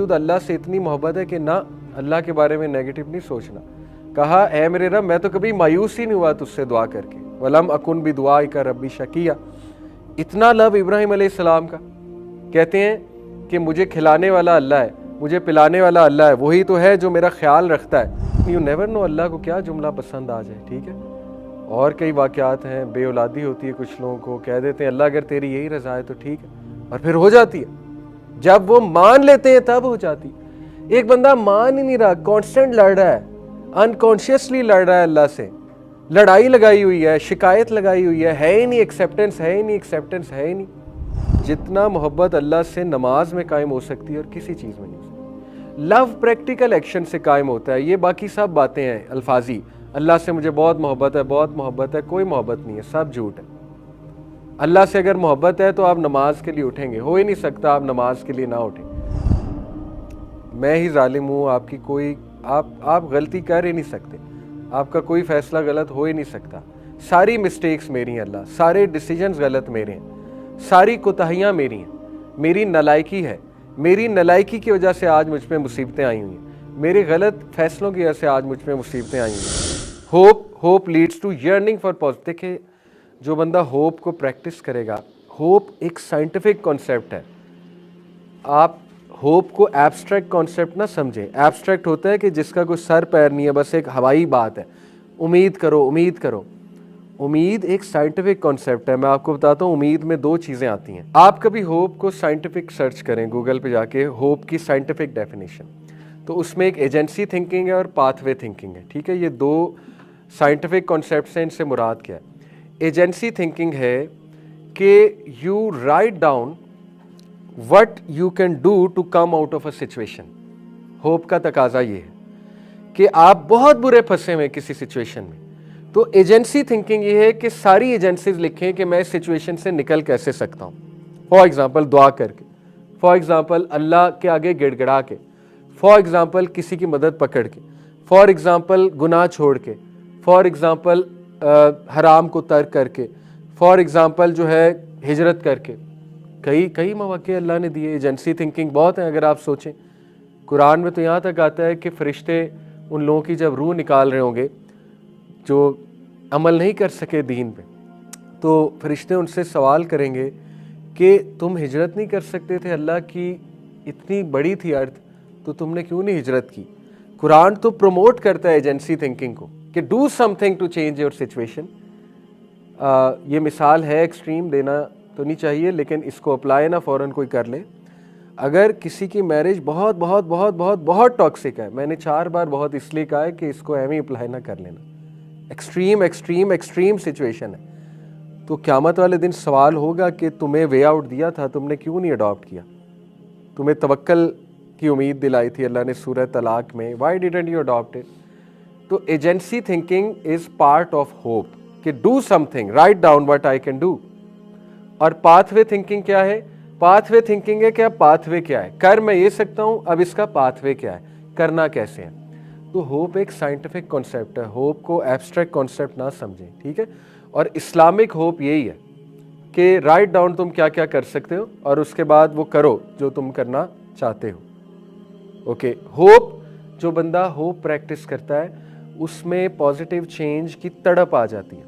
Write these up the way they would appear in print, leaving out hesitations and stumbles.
अल्लाह से इतनी मोहब्बत है कि ना अल्लाह के बारे में नेगेटिव नहीं सोचना। कहा ऐ मेरे रब मैं तो कभी मायूस ही नहीं हुआ तुझसे दुआ करके, वलम अकुन भी दुआ का रब्बी शकिया। इतना लव इब्राहिम अलैहिस्सलाम का। कहते हैं कि मुझे खिलाने वाला अल्लाह है, मुझे पिलाने वाला अल्लाह है, वही तो है जो मेरा ख्याल रखता है। यू नेवर नो अल्लाह को क्या जुमला पसंद आ जाए। ठीक है, और कई वाक़यात हैं, बेऔलादी होती है कुछ लोगों को, कह देते हैं अल्लाह अगर तेरी यही रज़ा है तो ठीक है, और फिर हो जाती है। जब वो मान लेते हैं तब हो जाती। एक बंदा मान ही नहीं रहा, कांस्टेंट लड़ रहा है, अनकॉन्शियसली लड़ रहा है अल्लाह से, लड़ाई लगाई हुई है, शिकायत लगाई हुई है ही नहीं, एक्सेप्टेंस है ही नहीं, एक्सेप्टेंस है ही नहीं। जितना मोहब्बत अल्लाह से नमाज में कायम हो सकती है और किसी चीज़ में नहीं हो सकती। लव प्रैक्टिकल एक्शन से कायम होता है। ये बाकी सब बातें हैं अल्फाजी, अल्लाह से मुझे बहुत मोहब्बत है, बहुत मोहब्बत है, कोई मोहब्बत नहीं है, सब झूठ है। अल्लाह से अगर मोहब्बत है तो आप नमाज के लिए उठेंगे, हो ही नहीं सकता आप नमाज के लिए ना उठें। मैं ही जालिम हूँ, आपकी कोई आप गलती कर ही नहीं सकते, आपका कोई फैसला गलत हो ही नहीं सकता। सारी मिस्टेक्स मेरी हैं अल्लाह, सारे डिसीजंस गलत मेरे हैं, सारी कोताहियाँ मेरी हैं, मेरी नालायकी है, मेरी नालायकी की वजह से आज मुझ पे मुसीबतें आई हुई हैं, मेरे गलत फैसलों की वजह से आज मुझ पे मुसीबतें आई हुई हैं। Hope leads to yearning for positive. देखिए, जो बंदा होप को प्रैक्टिस करेगा, होप एक साइंटिफिक कॉन्सेप्ट है। आप होप को एब्स्ट्रैक्ट कॉन्सेप्ट ना समझें। एब्स्ट्रैक्ट होता है कि जिसका कोई सर पैर नहीं है, बस एक हवाई बात है, उम्मीद करो उम्मीद करो। उम्मीद एक साइंटिफिक कॉन्सेप्ट है। मैं आपको बताता हूँ, उम्मीद में दो चीज़ें आती हैं। आप कभी होप को साइंटिफिक सर्च करें गूगल पे जाके, होप की साइंटिफिक डेफिनेशन, तो उसमें एक एजेंसी थिंकिंग है और पाथवे थिंकिंग है। ठीक है, ये दो साइंटिफिक कॉन्सेप्ट हैं। इनसे मुराद क्या है? एजेंसी थिंकिंग है कि you write down what you can do to come out of a situation. Hope का तकाजा ये है कि आप बहुत बुरे फंसे हुए किसी सिचुएशन में, तो एजेंसी थिंकिंग ये है कि सारी एजेंसीज लिखें कि मैं इस सिचुएशन से निकल कैसे सकता हूँ। फॉर एग्जाम्पल दुआ करके, फॉर एग्जाम्पल अल्लाह के आगे गिड़गिड़ा के, फॉर एग्जाम्पल किसी की मदद पकड़ के, फॉर एग्जाम्पल गुनाह छोड़ के, फॉर एग्जाम्पल हराम को तर्क करके, फॉर एग्जाम्पल जो है हिजरत करके। कई मौके अल्लाह ने दिए। एजेंसी थिंकिंग बहुत है अगर आप सोचें। कुरान में तो यहाँ तक आता है कि फरिश्ते उन लोगों की जब रूह निकाल रहे होंगे जो अमल नहीं कर सके दीन पे, तो फरिश्ते उनसे सवाल करेंगे कि तुम हिजरत नहीं कर सकते थे, अल्लाह की इतनी बड़ी थी अर्थ, तो तुमने क्यों नहीं हिजरत की? कुरान तो प्रमोट करता है एजेंसी थिंकिंग को कि do something to change your situation. ये मिसाल है, एक्सट्रीम देना तो नहीं चाहिए, लेकिन इसको अप्लाई ना फ़ौरन कोई कर ले। अगर किसी की मैरिज बहुत बहुत बहुत बहुत बहुत टॉक्सिक है, मैंने 4 बार बहुत इसलिए कहा है कि इसको एम ही अप्लाई ना कर लेना, एक्सट्रीम एक्सट्रीम एक्सट्रीम सिचुएशन है, तो क़यामत वाले दिन सवाल होगा कि तुम्हें वे आउट दिया था, तुमने क्यों नहीं अडॉप्ट किया? तुम्हें तवक्कल की उम्मीद दिलाई थी अल्लाह ने सूरह तलाक में, why didn't you adopt it? तो agency thinking is part of hope कि do something, write down what I can do. और पाथवे थिंकिंग क्या है? पाथवे थिंकिंग है कि अब पाथवे क्या है, कर मैं ये सकता हूँ, अब इसका पाथवे क्या है, करना कैसे है। तो होप एक साइंटिफिक कॉन्सेप्ट है, होप को एब्स्ट्रैक्ट कॉन्सेप्ट ना समझें। ठीक है, और इस्लामिक होप यही है कि राइट डाउन तुम क्या क्या कर सकते हो और उसके बाद वो करो जो तुम करना चाहते हो। ओके, होप, जो बंदा होप प्रैक्टिस करता है उसमें पॉजिटिव चेंज की तड़प आ जाती है,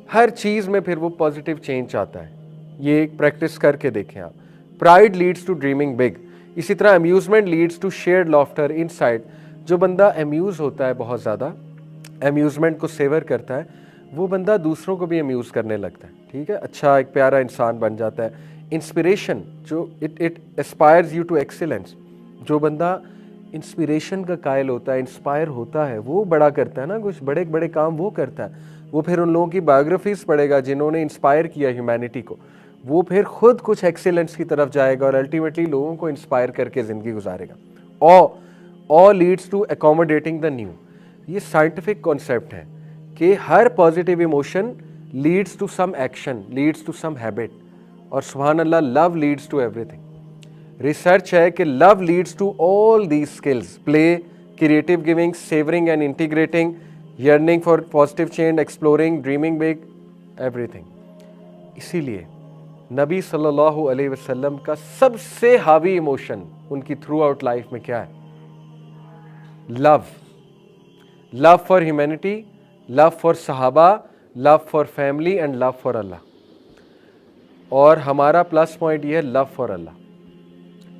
हर चीज़ में फिर वो पॉजिटिव चेंज आता है। ये एक प्रैक्टिस करके देखें आप। Pride leads to dreaming big. इसी तरह amusement leads to shared laughter inside. जो बंदा अम्यूज़ होता है, बहुत ज़्यादा अम्यूजमेंट को सेवर करता है, वो बंदा दूसरों को भी अम्यूज़ करने लगता है। ठीक है, अच्छा एक प्यारा इंसान बन जाता है। इंस्पिरेशन, जो it aspires you to excellence. जो बंदा इंस्पिरेशन का कायल होता है, इंस्पायर होता है, वो बड़ा करता है ना, कुछ बड़े बड़े काम वो करता है। वो फिर उन लोगों की बायोग्राफीज पढ़ेगा जिन्होंने इंस्पायर किया ह्यूमैनिटी को, वो फिर खुद कुछ एक्सीलेंस की तरफ जाएगा और अल्टीमेटली लोगों को इंस्पायर करके ज़िंदगी गुजारेगा। All leads to accommodating the new. ये साइंटिफिक कॉन्सेप्ट है कि हर positive emotion leads to some action, leads to some habit, और सुभान अल्लाह, love leads to everything. Research है कि love leads to all these skills, play, creative giving, savouring and integrating, yearning for positive change, exploring, dreaming big, everything। इसीलिए नबी सल्लल्लाहु अलैहि वसल्लम का सबसे हावी इमोशन उनकी थ्रू आउट लाइफ में क्या है? Love, love for humanity, love for सहाबा, love for family and love for अल्लाह। और हमारा प्लस पॉइंट ये है लव फॉर अल्लाह।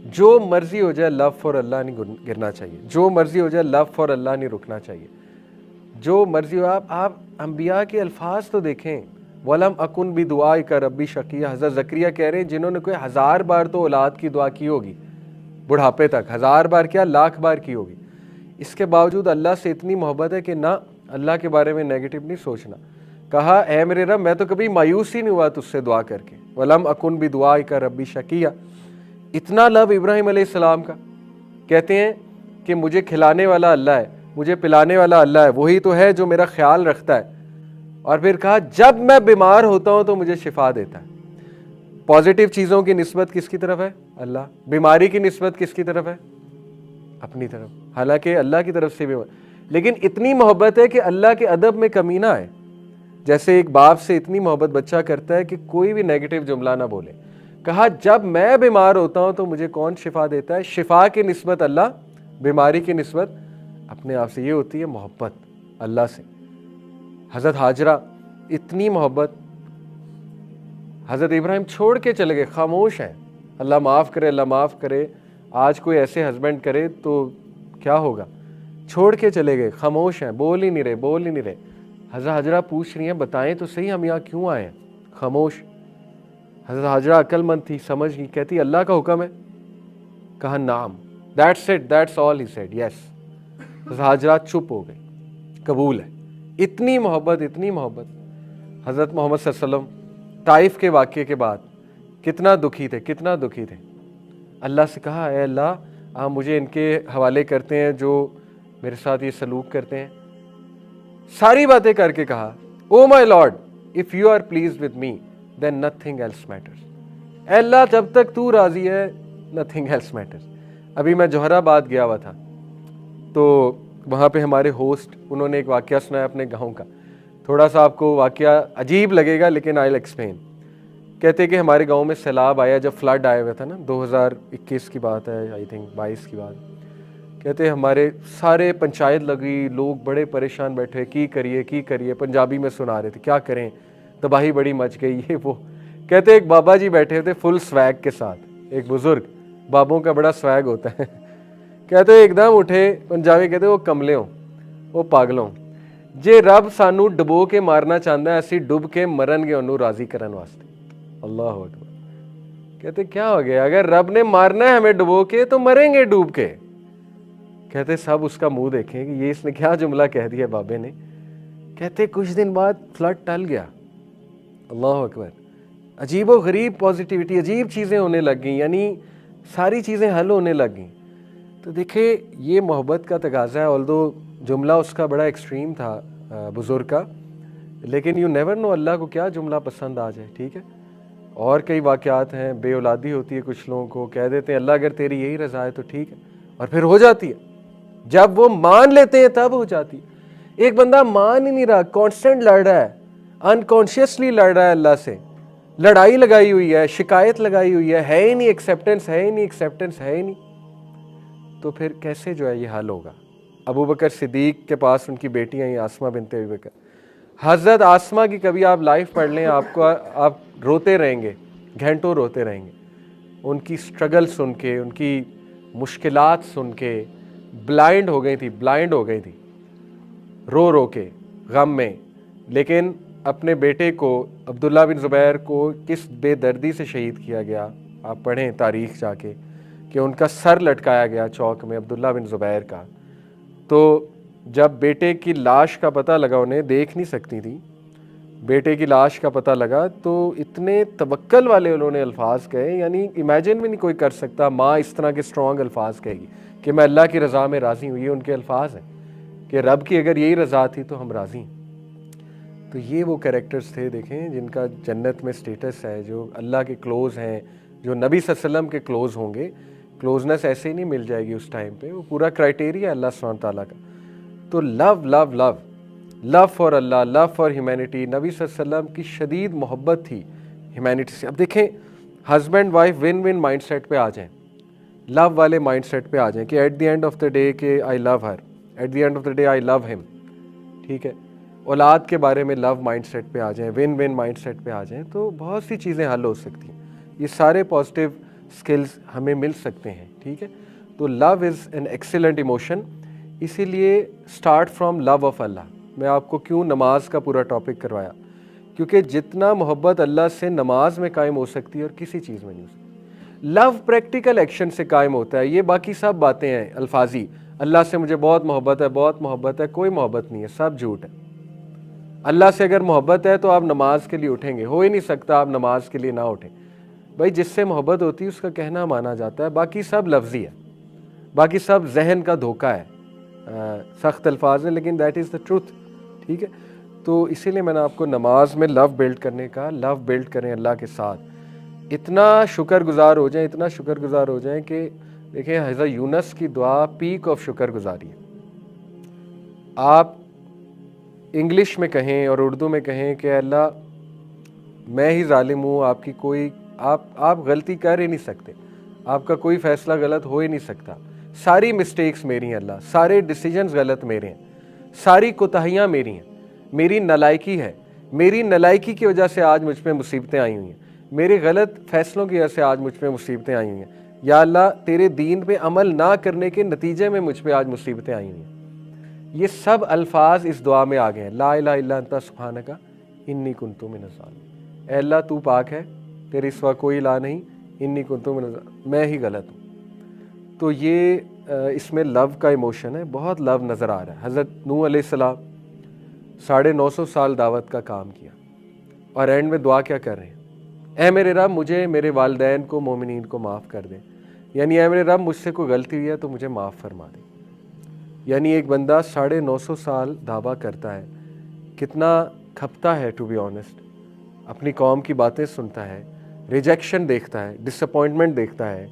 जो मर्जी हो जाए लव फॉर अल्लाह नहीं गिरना चाहिए, जो मर्जी हो जाए लव फॉर अल्लाह नहीं रुकना चाहिए, जो मर्जी हो। आप अंबिया के अल्फाज तो देखें, वलम अकुन भी दुआ का रब्बी शकिया। हज़रत ज़करिया कह रहे हैं जिन्होंने कोई 1000 बार तो औलाद की दुआ की होगी, बुढ़ापे तक 1000 बार क्या, लाख बार की होगी, इसके बावजूद अल्लाह से इतनी मोहब्बत है कि ना अल्लाह के बारे में नेगेटिव नहीं सोचना। कहा ऐ मेरे रब मैं तो कभी मायूस ही नहीं हुआ तुझसे दुआ करके, वलम अकुन भी दुआ का रब्बी शकिया। इतना लव इब्राहिम अलैहिस्सलाम का। कहते हैं कि मुझे खिलाने वाला अल्लाह है, मुझे पिलाने वाला अल्लाह है, वही तो है जो मेरा ख्याल रखता है। और फिर कहा जब मैं बीमार होता हूं तो मुझे शिफा देता है। पॉजिटिव चीज़ों की निस्बत किसकी तरफ है? अल्लाह। बीमारी की निस्बत किसकी तरफ है? अपनी तरफ, हालांकि अल्लाह की तरफ से भी। लेकिन इतनी मोहब्बत है कि अल्लाह के अदब में कमी ना है। जैसे एक बाप से इतनी मोहब्बत बच्चा करता है कि कोई भी नेगेटिव जुमला ना बोले। कहा जब मैं बीमार होता हूं तो मुझे कौन शिफा देता है? शिफा की निस्बत अल्लाह, बीमारी की निस्बत अपने आप से। ये होती है मोहब्बत अल्लाह से। हज़रत हाजरा इतनी मोहब्बत, हज़रत इब्राहिम छोड़ के चले गए, खामोश हैं। अल्लाह माफ़ करे, अल्लाह माफ़ करे, आज कोई ऐसे हस्बैंड करे तो क्या होगा। छोड़ के चले गए, खामोश हैं, बोल ही नहीं रहे, बोल ही नहीं रहे। हज़रत हाजरा पूछ रही हैं बताएं तो सही हम यहाँ क्यों आए हैं? खामोश। हज़रत हाजरा अक्लमंद थी, समझ गई, कहती अल्लाह का हुक्म है। कहा नाम, that's it, that's all he said, yes. हज़रत हाजरा चुप हो गई, कबूल है। इतनी मोहब्बत, इतनी मोहब्बत। हज़रत मोहम्मद सल्लल्लाहु अलैहि वसल्लम ताइफ के वाक़े के बाद कितना दुखी थे, कितना दुखी थे। अल्लाह से कहा ऐ अल्लाह आप मुझे इनके हवाले करते हैं जो मेरे साथ ये सलूक करते हैं। सारी बातें करके कहा O my Lord if you are pleased with me then nothing else matters. अल्लाह जब तक तू राज़ी है नथिंग एल्स मैटर्स। अभी मैं जौहराबाद गया हुआ था तो वहाँ पे हमारे होस्ट, उन्होंने एक वाक़या सुनाया अपने गाँव का। थोड़ा सा आपको वाक़या अजीब लगेगा लेकिन आई विल एक्सप्लेन। कहते कि हमारे गांव में सैलाब आया, जब फ्लड आया हुआ था ना, 2021 की बात है, आई थिंक 22 की बात। कहते हमारे सारे पंचायत लगी, लोग बड़े परेशान बैठे, की करिए, पंजाबी में सुना रहे थे क्या करें, तबाही बड़ी मच गई, ये वो। कहते एक बाबा जी बैठे थे फुल स्वैग के साथ, एक बुजुर्ग, बाबों का बड़ा स्वैग होता है। कहते एकदम उठे, पंजाबी कहते वो कमले हो, वो पागलों, जे रब सानू डुबो के मारना चाहता है असी डुब के मरनगे उन्होंने राजी करने वास्ते। अल्लाह अकबर। कहते क्या हो गया, अगर रब ने मारना है हमें डुबो के तो मरेंगे डूब के। कहते सब उसका मुंह देखें कि ये इसने क्या जुमला कह दिया बाबे ने। कहते कुछ दिन बाद फ्लड टल गया। अल्लाह अकबर। अजीबो गरीब पॉजिटिविटी, अजीब चीज़ें होने लग गई, यानी सारी चीज़ें हल होने लग गई। तो देखे ये मोहब्बत का तकाजा है। ऑल्दो जुमला उसका बड़ा एक्सट्रीम था बुज़ुर्ग का, लेकिन यू नेवर नो अल्लाह को क्या जुमला पसंद आ जाए, ठीक है। और कई वाक़यात हैं, बेऔलादी होती है कुछ लोगों को, कह देते हैं अल्लाह अगर तेरी यही रज़ा है तो ठीक है, और फिर हो जाती है। जब वो मान लेते हैं तब हो जाती है। एक बंदा मान ही नहीं रहा, कॉन्स्टेंट लड़ रहा है, अनकॉन्शियसली लड़ रहा है अल्लाह से, लड़ाई लगाई हुई है, शिकायत लगाई हुई है ही नहीं, एक्सेप्टेंस है ही नहीं, एक्सेप्टेंस है ही नहीं, तो फिर कैसे जो है ये हल होगा। अबू बकर सिद्दीक के पास उनकी बेटी आई आसमा बिनते अबू बकर। हज़रत आसमा की कभी आप लाइफ पढ़ लें, आपको आप रोते रहेंगे, घंटों रोते रहेंगे। उनकी स्ट्रगल सुन के, उनकी मुश्किलात सुन के ब्लाइंड हो गई थी, ब्लाइंड हो गई थी, रो रो के गम में। लेकिन अपने बेटे को, अब्दुल्ला बिन ज़ुबैर को किस बेदर्दी से शहीद किया गया, आप पढ़ें तारीख़ जाके, कि उनका सर लटकाया गया चौक में, अब्दुल्ला बिन ज़ुबैर का। तो जब बेटे की लाश का पता लगा, उन्हें देख नहीं सकती थी, बेटे की लाश का पता लगा तो इतने तवक्कल वाले उन्होंने अल्फाज कहे, यानी इमेजिन भी नहीं कोई कर सकता माँ इस तरह के स्ट्रॉन्ग अल्फाज कहेगी कि मैं अल्लाह की रज़ा में राज़ी हूँ। ये उनके अल्फाज हैं कि रब की अगर यही रज़ा थी तो हम राज़ी हैं। तो ये वो कैरेक्टर्स थे, देखें, जिनका जन्नत में स्टेटस है, जो अल्लाह के क्लोज़ हैं, जो नबी सल्लल्लाहु अलैहि वसल्लम के क्लोज़ होंगे। क्लोजनेस ऐसे ही नहीं मिल जाएगी उस टाइम पे, वो पूरा क्राइटेरिया है अल्लाह सुब्हानहू तआला का। तो love love love love for Allah, love for humanity. नबी सल्लल्लाहु अलैहि वसल्लम की शदीद मोहब्बत थी ह्यूमैनिटी से। अब देखें, husband wife win win mindset पे आ जाएं, लव वाले माइंडसेट पे आ जाएं कि at the end of the day के I love her, at the end of the day I love him, ठीक है। औलाद के बारे में लव माइंडसेट पे आ जाएं, विन विन माइंडसेट पे आ जाएं, तो बहुत सी चीज़ें हल हो सकती हैं। ये सारे पॉजिटिव स्किल्स हमें मिल सकते हैं, ठीक है। तो love is an excellent emotion, इसीलिए स्टार्ट फ्रॉम लव ऑफ अल्लाह। मैं आपको क्यों नमाज का पूरा टॉपिक करवाया, क्योंकि जितना मोहब्बत अल्लाह से नमाज में कायम हो सकती है और किसी चीज़ में नहीं हो सकती। लव प्रैक्टिकल एक्शन से कायम होता है, ये बाकी सब बातें हैं अल्फाजी। अल्लाह से मुझे बहुत मोहब्बत है, बहुत मोहब्बत है, कोई मोहब्बत नहीं है, सब झूठ है। अल्लाह से अगर मोहब्बत है तो आप नमाज के लिए उठेंगे, हो ही नहीं सकता आप नमाज के लिए ना उठें। भाई जिससे मोहब्बत होती है उसका कहना माना जाता है, बाकी सब लफ्ज़ी है, बाकी सब जहन का धोखा है, सख्त अल्फाज है, लेकिन दैट इज़ द ट्रूथ, ठीक है। तो इसीलिए मैंने आपको नमाज में लव बिल्ड करने का, लव बिल्ड करें अल्लाह के साथ। इतना शुक्रगुजार हो जाएं, इतना शुक्रगुजार हो जाएं कि देखें हज़रत यूनुस की दुआ पीक ऑफ शुक्रगुजारी है। आप इंग्लिश में कहें और उर्दू में कहें कि अल्लाह मैं ही जालिम हूँ, आपकी कोई आप गलती कर ही नहीं सकते, आपका कोई फ़ैसला गलत हो ही नहीं सकता, सारी मिस्टेक्स मेरी हैं अल्लाह, सारे डिसीजंस गलत मेरे हैं, सारी कोताहियाँ मेरी हैं, मेरी नालायकी है, मेरी नालायकी की वजह से आज मुझ पे मुसीबतें आई हुई हैं, मेरे गलत फ़ैसलों की वजह से आज मुझ पे मुसीबतें आई हुई हैं। या अल्लाह तेरे दीन पे अमल ना करने के नतीजे में मुझ पे आज मुसीबतें आई हुई हैं। ये सब अल्फाज इस दुआ में आ गए हैं, ला इलाहा इल्ला अंता सुब्हानका इन्नी कुन्तु मिनज़ ज़ालिमीन। ऐ अल्लाह तू पाक है, तेरे सिवा कोई इलाह नहीं, इन्नी कुन्तु मिनज़ ज़ालिमीन, मैं ही गलत हूँ। तो ये इसमें लव का इमोशन है, बहुत लव नज़र आ रहा है। हज़रत नूह अलैहिस्सलाम 950 साल दावत का काम किया और एंड में दुआ क्या कर रहे हैं, ऐ मेरे रब मुझे, मेरे वालिदैन को, मोमिनीन को माफ़ कर दे। यानी ऐ मेरे रब मुझसे कोई गलती हुई है तो मुझे माफ़ फरमा दे। यानी एक बंदा 950 साल दावा करता है, कितना खपता है टू बी ऑनेस्ट, अपनी कौम की बातें सुनता है, रिजेक्शन देखता है, डिसअपॉइंटमेंट देखता है,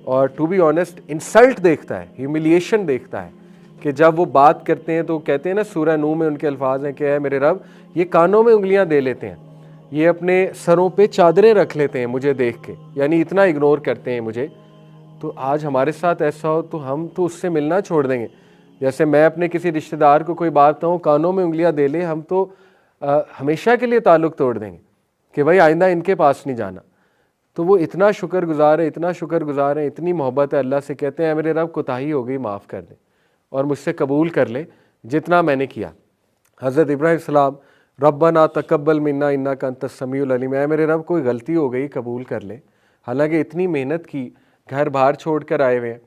और टू बी ऑनेस्ट इंसल्ट देखता है, ह्यूमिलिएशन देखता है कि जब वो बात करते हैं तो कहते हैं ना, सूरह नूह में उनके अल्फाज हैं कि ऐ मेरे रब ये कानों में उंगलियां दे लेते हैं, ये अपने सरों पे चादरें रख लेते हैं मुझे देख के, यानी इतना इग्नोर करते हैं मुझे। तो आज हमारे साथ ऐसा हो तो हम तो उससे मिलना छोड़ देंगे। जैसे मैं अपने किसी रिश्तेदार को कोई बात कहूँ, कानों में उंगलियां दे ले, हम तो हमेशा के लिए ताल्लुक़ तोड़ देंगे कि भाई आइंदा इनके पास नहीं जाना। तो वो इतना शुक्रगुजार है, इतना शुक्रगुजार है, इतनी मोहब्बत है अल्लाह से, कहते हैं मेरे रब कोताही हो गई, माफ़ कर दे और मुझसे कबूल कर ले जितना मैंने किया। हज़रत इब्राहीम सलाम रब्बना तकब्बल मिन्ना इन्नका अंतस समीउल अलीम, ऐ मेरे रब कोई गलती हो गई कबूल कर ले। हालांकि इतनी मेहनत की, घर बाहर छोड़ कर आए हुए हैं,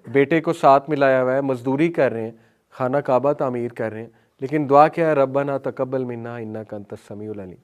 बेटे को साथ मिलाया हुआ है, मजदूरी कर रहे हैं, खाना काबा तामीर कर रहे हैं, लेकिन दुआ क्या है, रब्बना तकब्बल मिन्ना इन्नका अंतस समीउल अलीम।